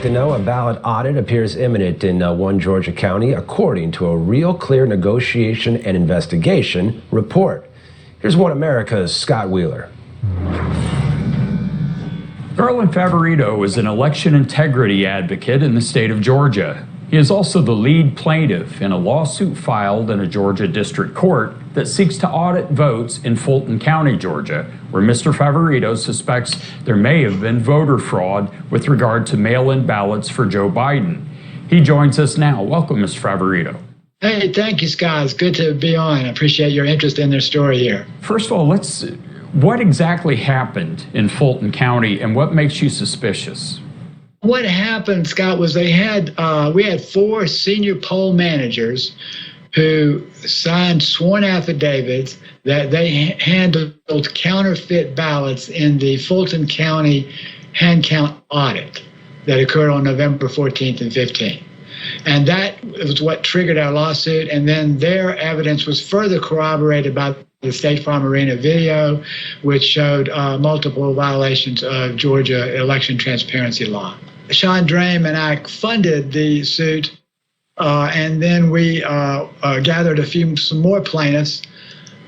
to know, a ballot audit appears imminent in one Georgia county, according to a Real Clear Negotiation and Investigation report. Here's One America's Scott Wheeler. Garland Favorito is an election integrity advocate in the state of Georgia. He is also the lead plaintiff in a lawsuit filed in a Georgia district court that seeks to audit votes in Fulton County, Georgia, where Mr. Favorito suspects there may have been voter fraud with regard to mail-in ballots for Joe Biden. He joins us now. Welcome, Mr. Favorito. Hey, thank you, Scott. It's good to be on. I appreciate your interest in their story here. First of all, what exactly happened in Fulton County and what makes you suspicious? What happened, Scott, was we had 4 senior poll managers who signed sworn affidavits that they handled counterfeit ballots in the Fulton County hand count audit that occurred on November 14th and 15th. And that was what triggered our lawsuit. And then their evidence was further corroborated by the State Farm Arena video, which showed multiple violations of Georgia election transparency law. Sean Drame and I funded the suit, and then we gathered some more plaintiffs,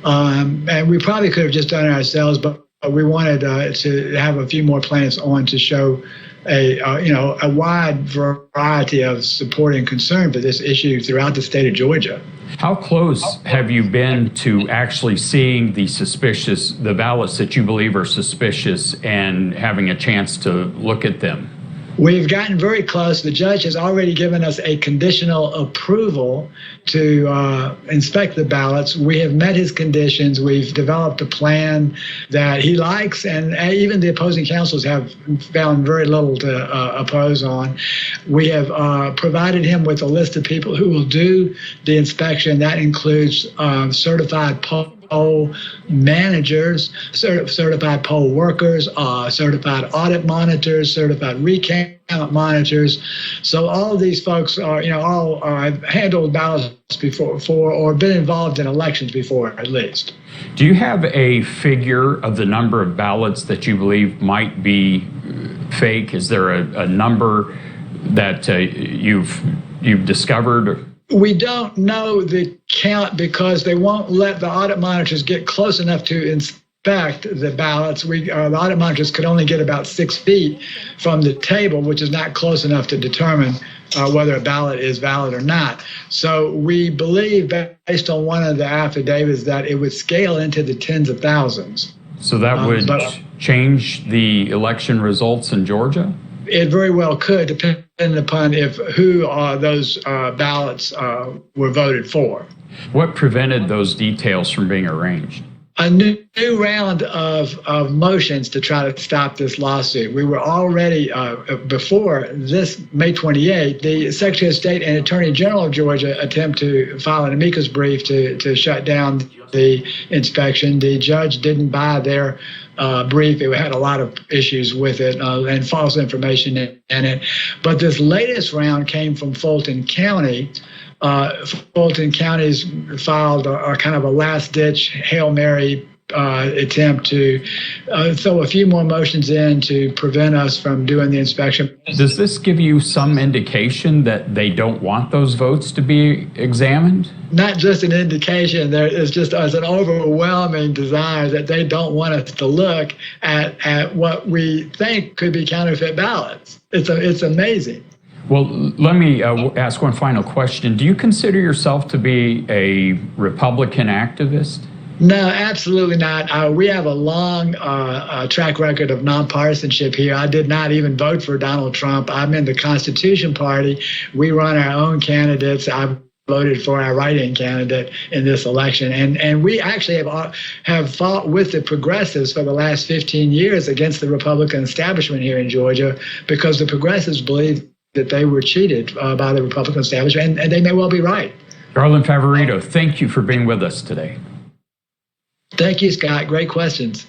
and we probably could have just done it ourselves, but we wanted to have a few more plaintiffs on to show a wide variety of support and concern for this issue throughout the state of Georgia. How close have you been to actually seeing the ballots that you believe are suspicious and having a chance to look at them? We've gotten very close. The judge has already given us a conditional approval to inspect the ballots. We have met his conditions. We've developed a plan that he likes, and even the opposing counsels have found very little to oppose on. We have provided him with a list of people who will do the inspection. That includes certified poll managers, certified poll workers, certified audit monitors, certified recount monitors. So all of these folks are, all have handled ballots before or been involved in elections before, at least. Do you have a figure of the number of ballots that you believe might be fake? Is there a number that you've discovered? We don't know the count because they won't let the audit monitors get close enough to inspect the ballots. The audit monitors could only get about 6 feet from the table, which is not close enough to determine whether a ballot is valid or not. So we believe, based on one of the affidavits, that it would scale into the tens of thousands. So that would change the election results in Georgia? It very well could, depending upon who those ballots were voted for. What prevented those details from being arranged? A new round of motions to try to stop this lawsuit. We were already, before this May 28th, the Secretary of State and Attorney General of Georgia attempt to file an amicus brief to shut down the inspection. The judge didn't buy their brief. It had a lot of issues with it and false information in it. But this latest round came from Fulton County. Fulton County's filed a kind of a last-ditch Hail Mary attempt to throw a few more motions in to prevent us from doing the inspection. Does this give you some indication that they don't want those votes to be examined? Not just an indication, there is just an overwhelming desire that they don't want us to look at what we think could be counterfeit ballots. It's amazing. Well, let me ask one final question. Do you consider yourself to be a Republican activist? No, absolutely not. We have a long track record of nonpartisanship here. I did not even vote for Donald Trump. I'm in the Constitution Party. We run our own candidates. I voted for our write-in candidate in this election. And we actually have fought with the progressives for the last 15 years against the Republican establishment here in Georgia, because the progressives believe that they were cheated by the Republican establishment, and they may well be right. Garland Favorito, thank you for being with us today. Thank you, Scott. Great questions.